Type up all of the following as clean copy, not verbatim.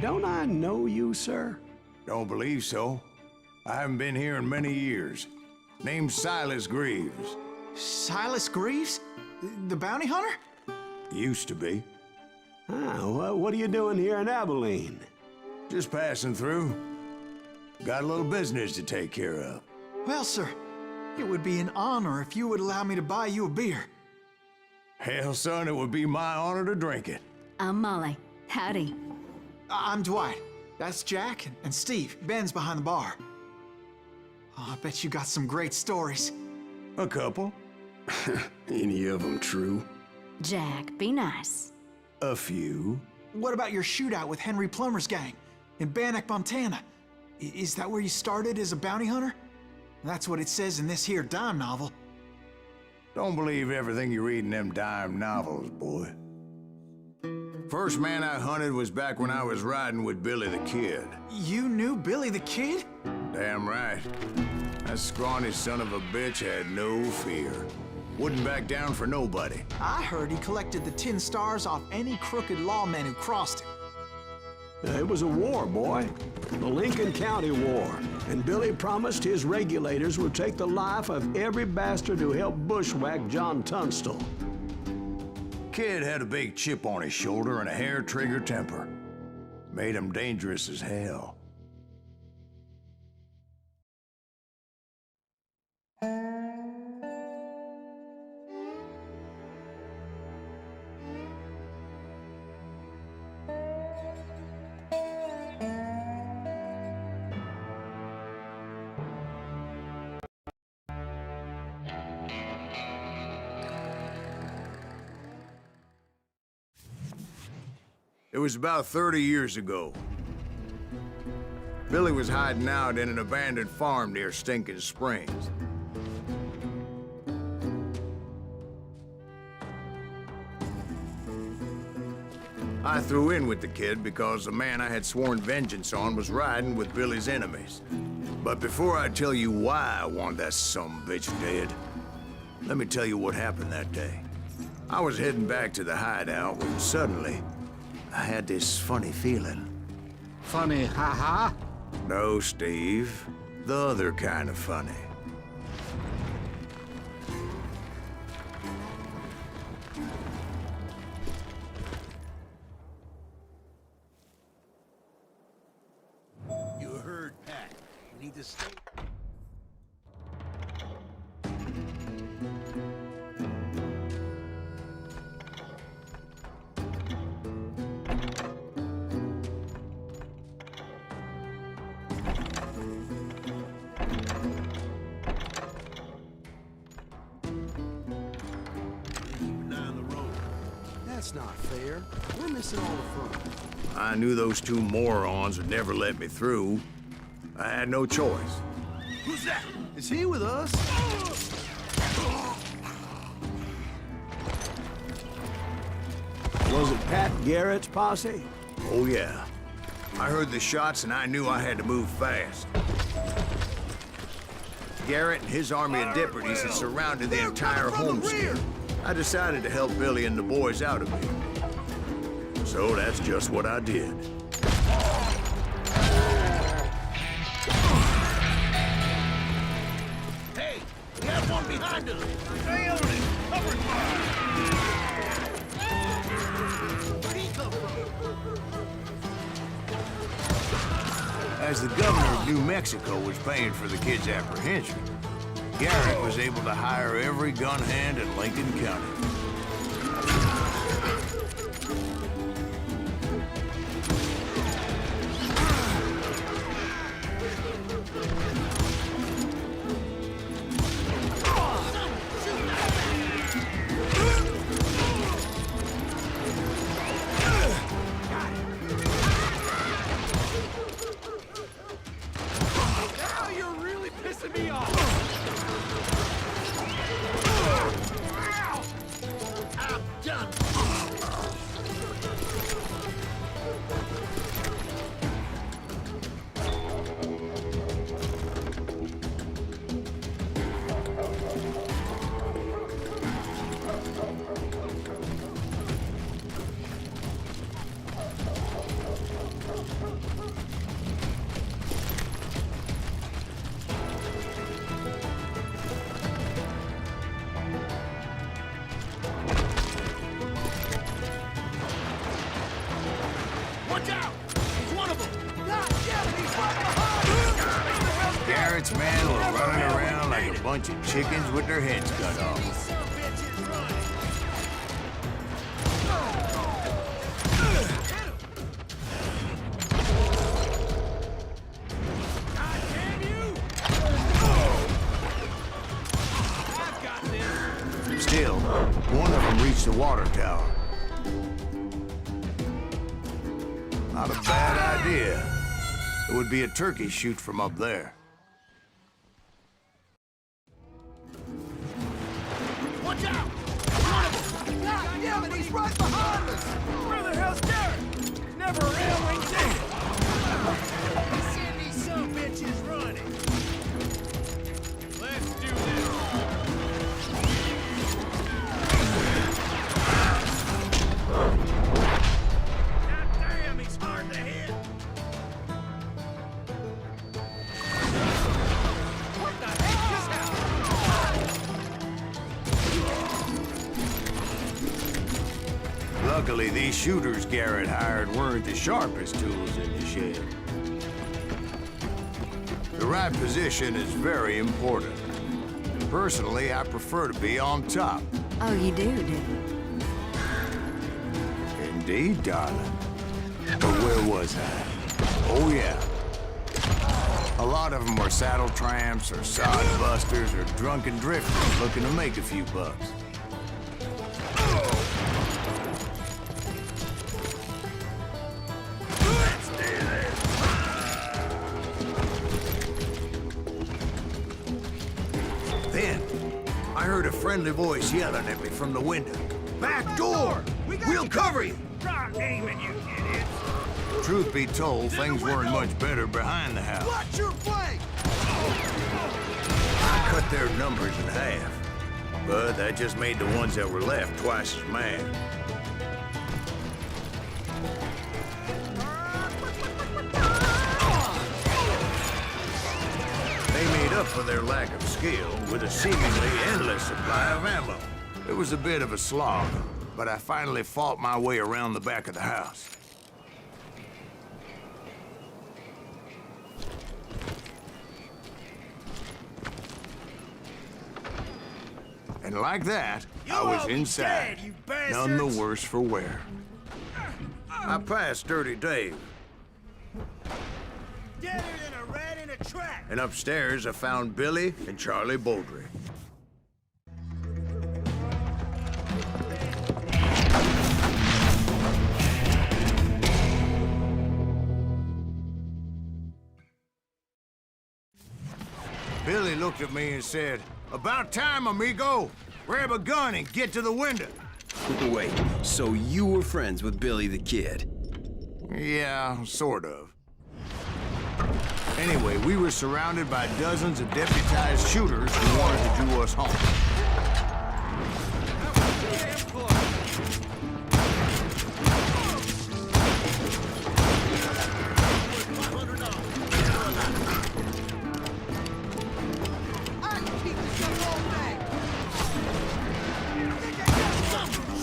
Don't I know you, sir? Don't believe so. I haven't been here in many years. Name's Silas Greaves. Silas Greaves? The bounty hunter? Used to be. Ah, well, what are you doing here in Abilene? Just passing through. Got a little business to take care of. Well, sir, it would be an honor if you would allow me to buy you a beer. Hell, son, it would be my honor to drink it. I'm Molly. Howdy. I'm Dwight. That's Jack and Steve. Ben's behind the bar. Oh, I bet you got some great stories. A couple. Any of them true? Jack, be nice. A few. What about your shootout with Henry Plummer's gang in Bannock, Montana? Is that where you started as a bounty hunter? That's what it says in this here dime novel. Don't believe everything you read in them dime novels, boy. First man I hunted was back when I was riding with Billy the Kid. You knew Billy the Kid? Damn right. That scrawny son of a bitch had no fear. Wouldn't back down for nobody. I heard he collected the 10 stars off any crooked lawmen who crossed him. It was a war, boy. The Lincoln County War. And Billy promised his regulators would take the life of every bastard who helped bushwhack John Tunstall. Kid had a big chip on his shoulder and a hair-trigger temper. Made him dangerous as hell. It was about 30 years ago. Billy was hiding out in an abandoned farm near Stinking Springs. I threw in with the kid because the man I had sworn vengeance on was riding with Billy's enemies. But before I tell you why I want that sumbitch dead, let me tell you what happened that day. I was heading back to the hideout when suddenly I had this funny feeling. Funny, ha-ha? No, Steve. The other kind of funny. You heard Pat. You need to stay. That's not fair. We're missing all the fun. I knew those two morons would never let me through. I had no choice. Who's that? Is he with us? Was it Pat Garrett's posse? Oh, yeah. I heard the shots and I knew I had to move fast. Garrett and his army of deputies had surrounded the entire homestead. I decided to help Billy and the boys out of it. So that's just what I did. Hey, we have one behind us. Stay on it. Cover fire. Where'd he come from? As the governor of New Mexico was paying for the kid's apprehension, Garrett was able to hire every gun hand in Lincoln County. Now you're really pissing me off. I'm done. bunch of chickens with their heads cut off. Still, one of them reached the water tower. Not a bad idea. It would be a turkey shoot from up there. Watch out! God damn it, he's right behind us! Where the hell's Garrett? Never around when he's dead. Send these some bitches running. Let's do this. God damn, he's hard to hit. What the heck just happened? Luckily, these shooters Garrett hired weren't the sharpest tools in the shed. The right position is very important. Personally, I prefer to be on top. Oh, you do you? Indeed, darling. But where was I? Oh, yeah. A lot of them were saddle tramps or sod busters or drunken drifters looking to make a few bucks. Then, I heard a friendly voice yelling at me from the window. Back door! We'll cover you! Try aiming, you idiots! Truth be told, things weren't much better behind the house. Watch your flank! I cut their numbers in half, but that just made the ones that were left twice as mad. They made up for their lack of skill with a seemingly endless supply of ammo. It was a bit of a slog, but I finally fought my way around the back of the house. And like that, I was inside, none the worse for wear. I passed Dirty Dave. Deader than a rat in a trap! And upstairs, I found Billy and Charlie Bowdry. Billy looked at me and said, "About time, amigo. Grab a gun and get to the window." Wait, so you were friends with Billy the Kid? Yeah, sort of. Anyway, we were surrounded by dozens of deputized shooters who wanted to do us home.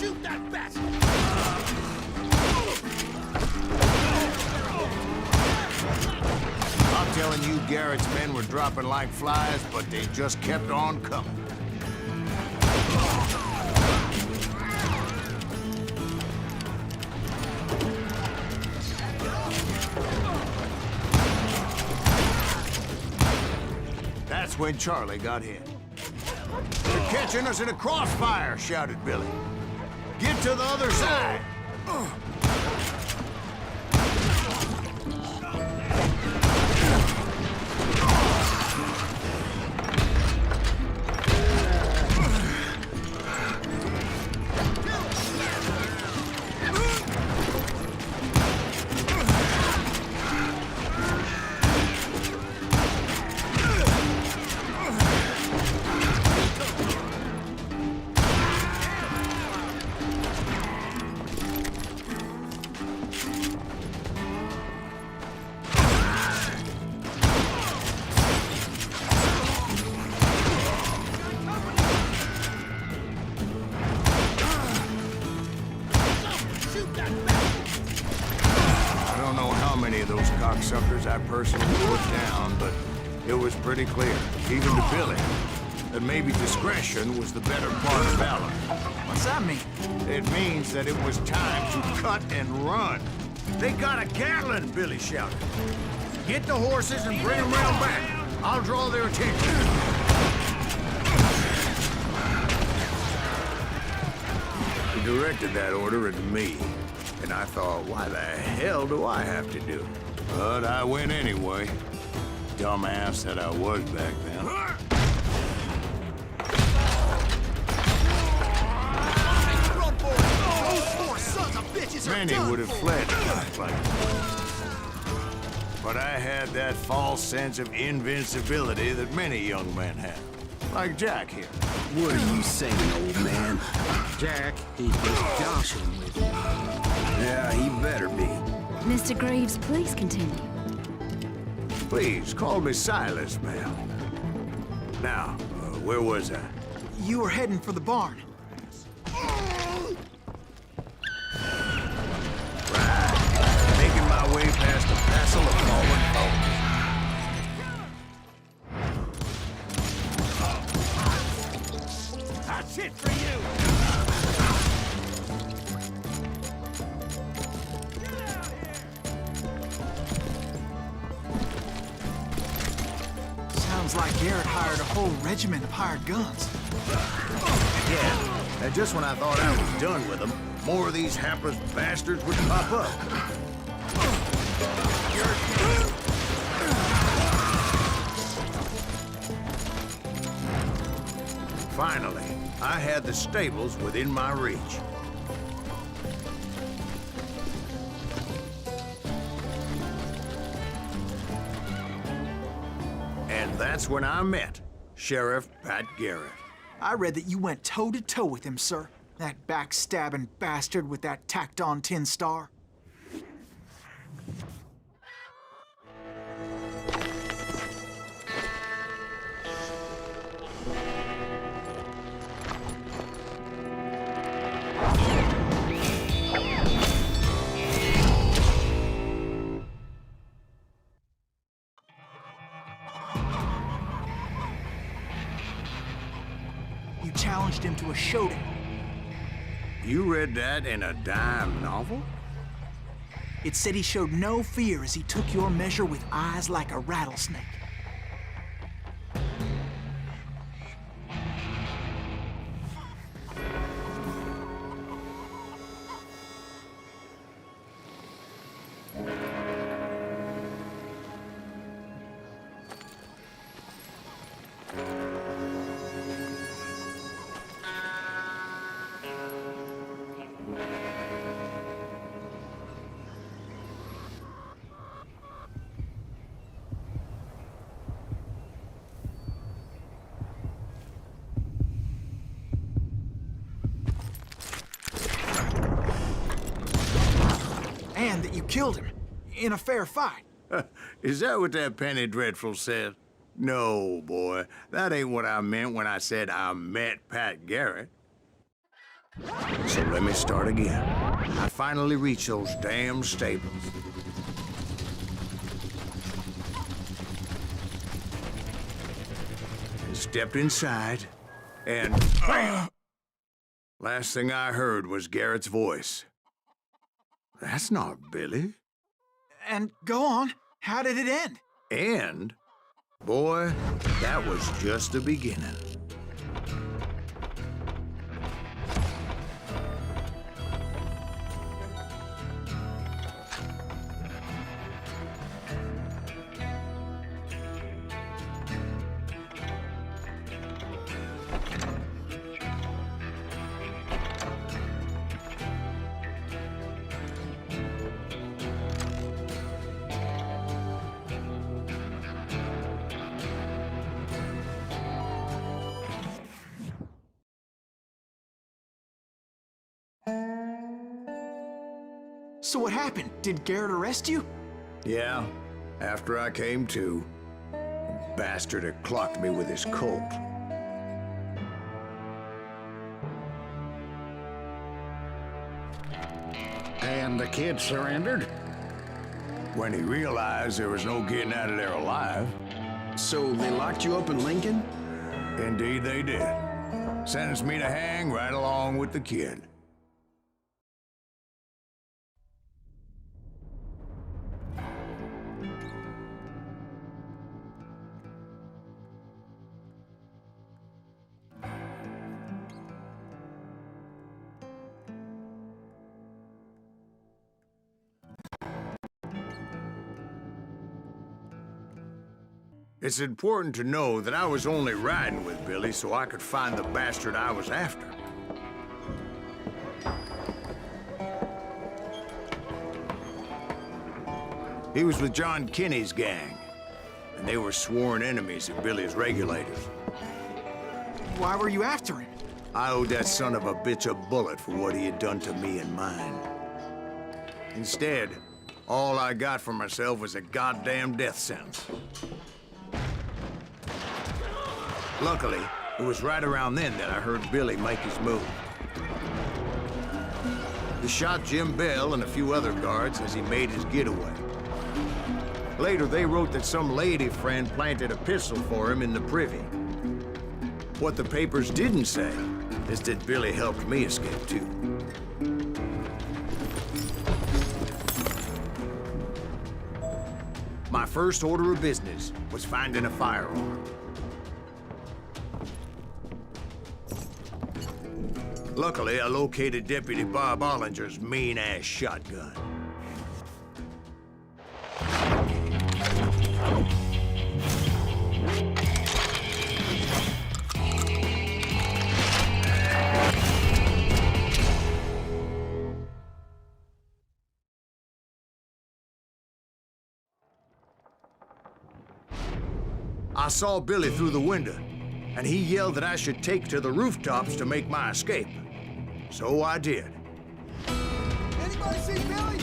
Shoot that bastard! I'm telling you, Garrett's men were dropping like flies, but they just kept on coming. That's when Charlie got hit. "They're catching us in a crossfire," shouted Billy. "Get to the other side!" I don't know how many of those cocksuckers I personally put down, but it was pretty clear, even to Billy, that maybe discretion was the better part of valor. What's that mean? It means that it was time to cut and run. They got a Gatling, Billy shouted. Get the horses and bring them round back. I'll draw their attention. He directed that order at me, and I thought, why the hell do I have to do it? But I went anyway. Dumbass that I was back then. Many would have fled like but I had that false sense of invincibility that many young men have. Like Jack here. What are you saying, old man? Jack, he's just joshing with you. Yeah, he better be. Mr. Greaves, please continue. Please, call me Silas, ma'am. Now, where was I? You were heading for the barn. Making my way past a passel of fallen foes. That's it for you! Sounds like Garrett hired a whole regiment of hired guns. Yeah, and just when I thought I was done with them, more of these hapless bastards would pop up. Finally, I had the stables within my reach. And that's when I met Sheriff Pat Garrett. I read that you went toe-to-toe with him, sir. That backstabbing bastard with that tacked-on tin star. You challenged him to a showdown. You read that in a dime novel? It said he showed no fear as he took your measure with eyes like a rattlesnake. And that you killed him in a fair fight. Is that what that Penny Dreadful said? No, boy. That ain't what I meant when I said I met Pat Garrett. So let me start again. I finally reached those damn stables. And stepped inside, and bam! Last thing I heard was Garrett's voice. That's not Billy. And go on, how did it end? And, boy, that was just the beginning. So what happened? Did Garrett arrest you? Yeah, after I came to, the bastard had clocked me with his Colt. And the kid surrendered? When he realized there was no getting out of there alive. So they locked you up in Lincoln? Indeed they did. Sentenced me to hang right along with the kid. It's important to know that I was only riding with Billy so I could find the bastard I was after. He was with John Kinney's gang, and they were sworn enemies of Billy's regulators. Why were you after him? I owed that son of a bitch a bullet for what he had done to me and mine. Instead, all I got for myself was a goddamn death sentence. Luckily, it was right around then that I heard Billy make his move. He shot Jim Bell and a few other guards as he made his getaway. Later, they wrote that some lady friend planted a pistol for him in the privy. What the papers didn't say is that Billy helped me escape, too. My first order of business was finding a firearm. Luckily, I located Deputy Bob Ollinger's mean-ass shotgun. I saw Billy through the window, and he yelled that I should take to the rooftops to make my escape. So I did. Anybody see Billy?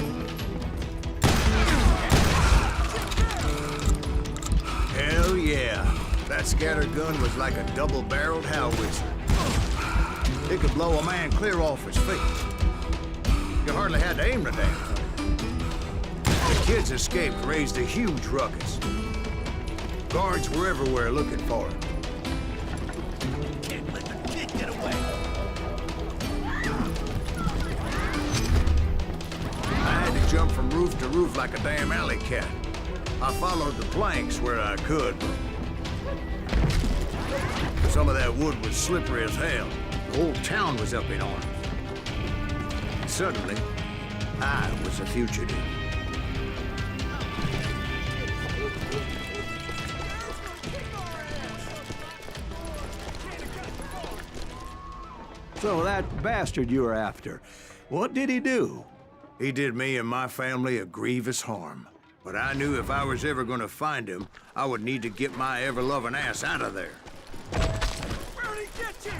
Hell yeah. That scatter gun was like a double-barreled howitzer. It could blow a man clear off his feet. You hardly had to aim the damn thing. The kid's escape raised a huge ruckus. Guards were everywhere looking for him. Can't let the kid get away. I had to jump from roof to roof like a damn alley cat. I followed the planks where I could, but some of that wood was slippery as hell. The whole town was up in arms. Suddenly, I was a fugitive. So that bastard you were after, what did he do? He did me and my family a grievous harm. But I knew if I was ever gonna find him, I would need to get my ever-loving ass out of there. Where'd he get you?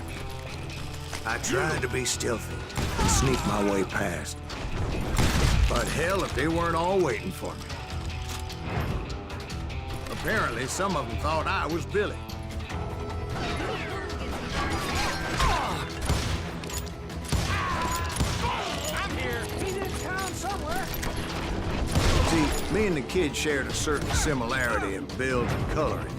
I tried to be stealthy and sneak my way past. But hell, if they weren't all waiting for me. Apparently, some of them thought I was Billy. I'm here. He's in town somewhere. See, me and the kid shared a certain similarity in build and coloring.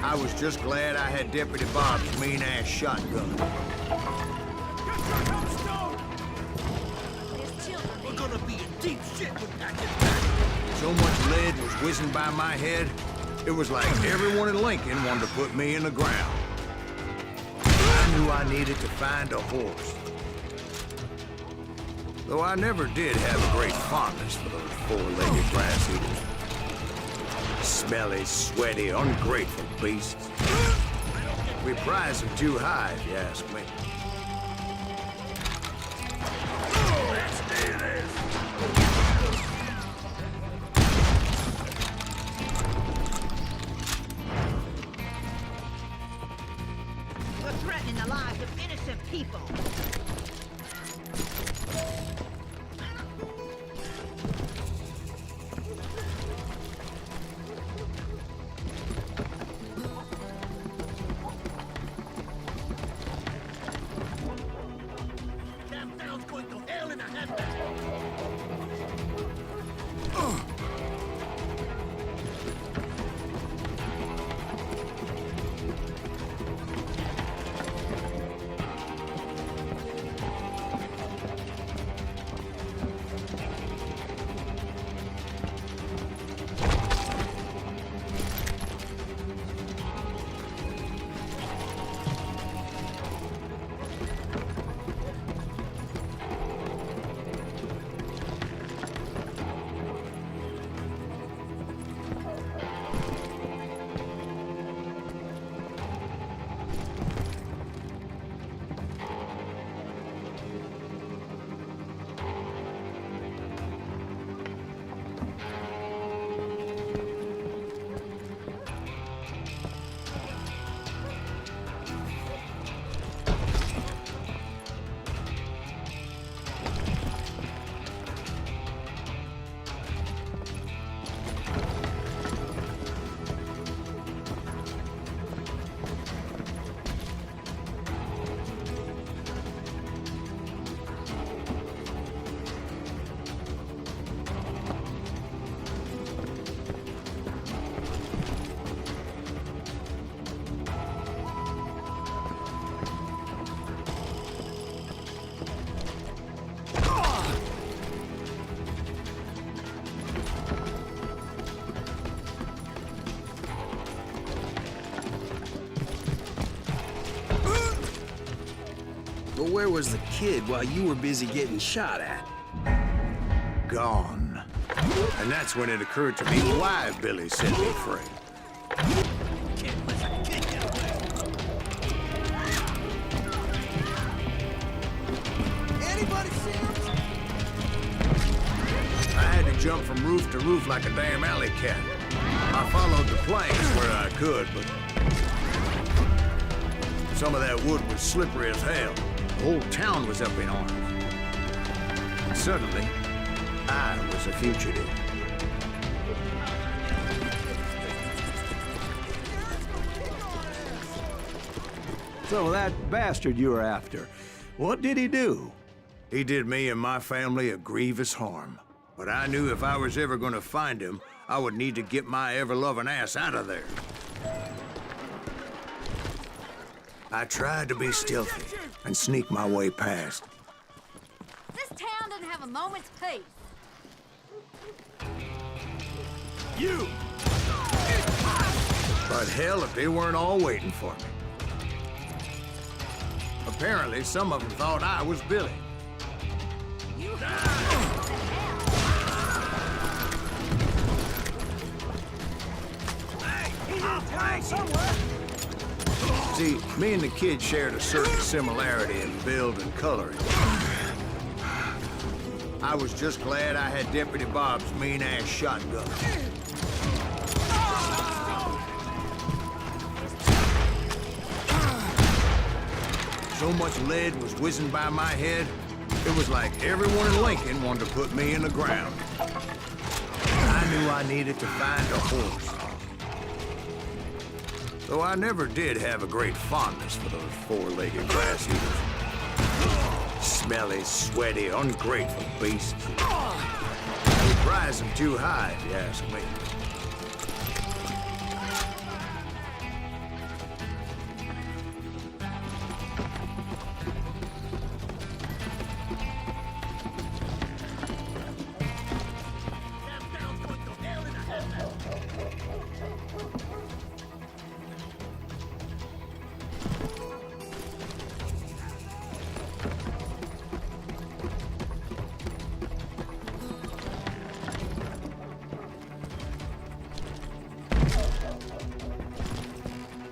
I was just glad I had Deputy Bob's mean-ass shotgun. We're gonna be in deep shit with that kid. So much lead was whizzing by my head, it was like everyone in Lincoln wanted to put me in the ground. I knew I needed to find a horse. Though I never did have a great fondness for those four-legged grass eaters. Smelly, sweaty, ungrateful beasts. We prize them too high, if you ask me. You're threatening the lives of innocent people. Damn town's going to hell in a handbasket. But where was the kid while you were busy getting shot at? Gone. And that's when it occurred to me why Billy set me free. Anybody see him? I had to jump from roof to roof like a damn alley cat. I followed the planks where I could, but some of that wood was slippery as hell. The whole town was up in arms. And suddenly, I was a fugitive. So that bastard you were after, what did he do? He did me and my family a grievous harm. But I knew if I was ever gonna find him, I would need to get my ever-loving ass out of there. I tried to be stealthy and sneak my way past. This town doesn't have a moment's peace. You! But hell, if they weren't all waiting for me. Apparently, some of them thought I was Billy. See, me and the kid shared a certain similarity in build and coloring. I was just glad I had Deputy Bob's mean-ass shotgun. So much lead was whizzing by my head, it was like everyone in Lincoln wanted to put me in the ground. I knew I needed to find a horse. Though I never did have a great fondness for those four-legged grass eaters. Smelly, sweaty, ungrateful beasts. They prize them too high, if you ask me.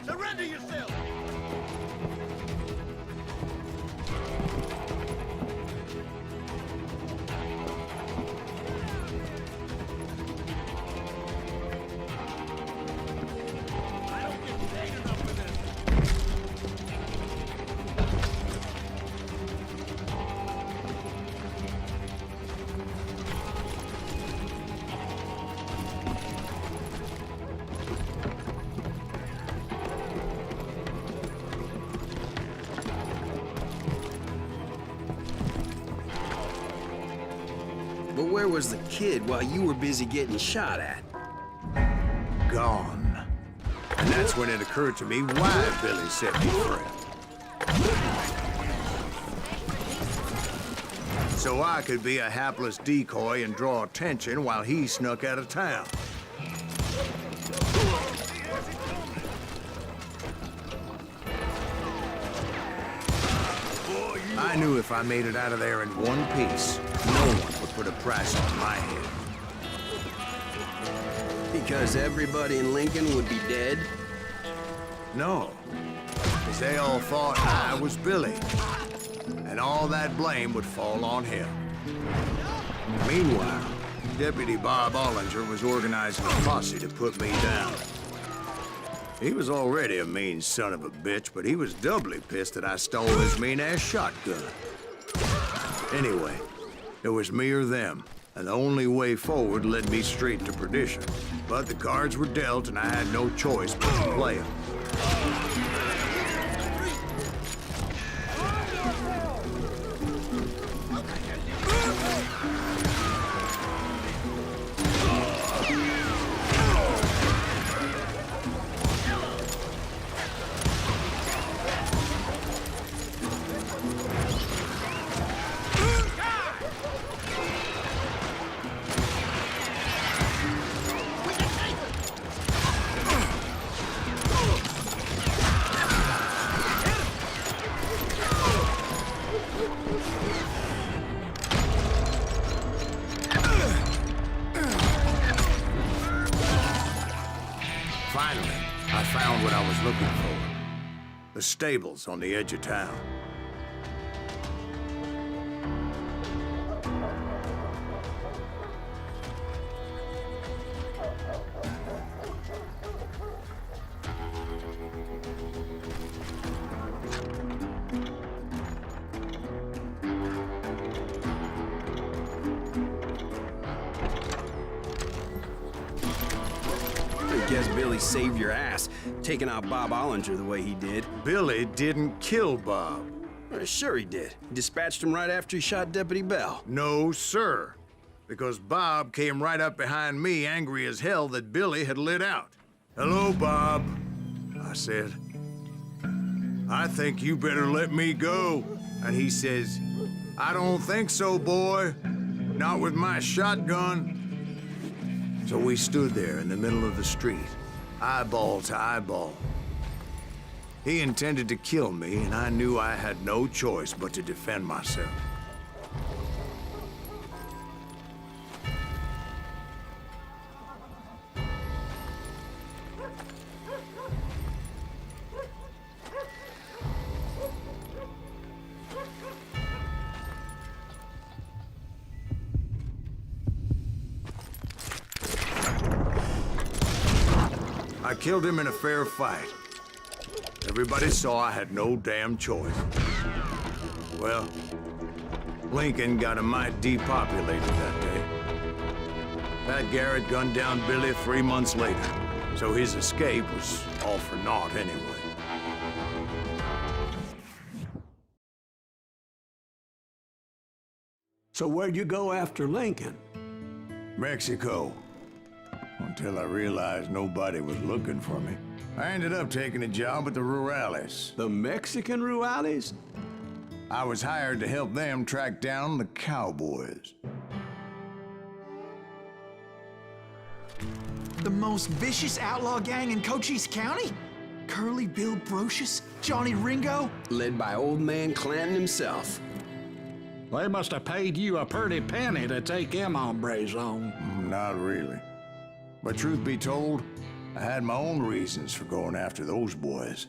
Surrender yourself! I don't get paid enough for this. But where was the kid while you were busy getting shot at? Gone. And that's when it occurred to me why Billy set me free. So I could be a hapless decoy and draw attention while he snuck out of town. I knew if I made it out of there in one piece, no one would put a price on my head. Because everybody in Lincoln would be dead? No, because they all thought I was Billy, and all that blame would fall on him. Meanwhile, Deputy Bob Ollinger was organizing a posse to put me down. He was already a mean son of a bitch, but he was doubly pissed that I stole his mean-ass shotgun. Anyway, it was me or them, and the only way forward led me straight to perdition. But the cards were dealt, and I had no choice but to play them. The stables on the edge of town. I guess Billy saved your ass, taking out Bob Ollinger the way he did. Billy didn't kill Bob. Sure he did. He dispatched him right after he shot Deputy Bell. No, sir. Because Bob came right up behind me, angry as hell that Billy had lit out. "Hello, Bob," I said. "I think you better let me go." And he says, "I don't think so, boy. Not with my shotgun." So we stood there in the middle of the street, eyeball to eyeball. He intended to kill me, and I knew I had no choice but to defend myself. I killed him in a fair fight. Everybody saw I had no damn choice. Well, Lincoln got a mite depopulated that day. Pat Garrett gunned down Billy 3 months later, so his escape was all for naught anyway. So where'd you go after Lincoln? Mexico. Until I realized nobody was looking for me. I ended up taking a job at the Rurales. The Mexican Rurales? I was hired to help them track down the cowboys. The most vicious outlaw gang in Cochise County? Curly Bill Brocious? Johnny Ringo? Led by old man Clanton himself. They must have paid you a pretty penny to take them hombres on. Not really. But truth be told, I had my own reasons for going after those boys.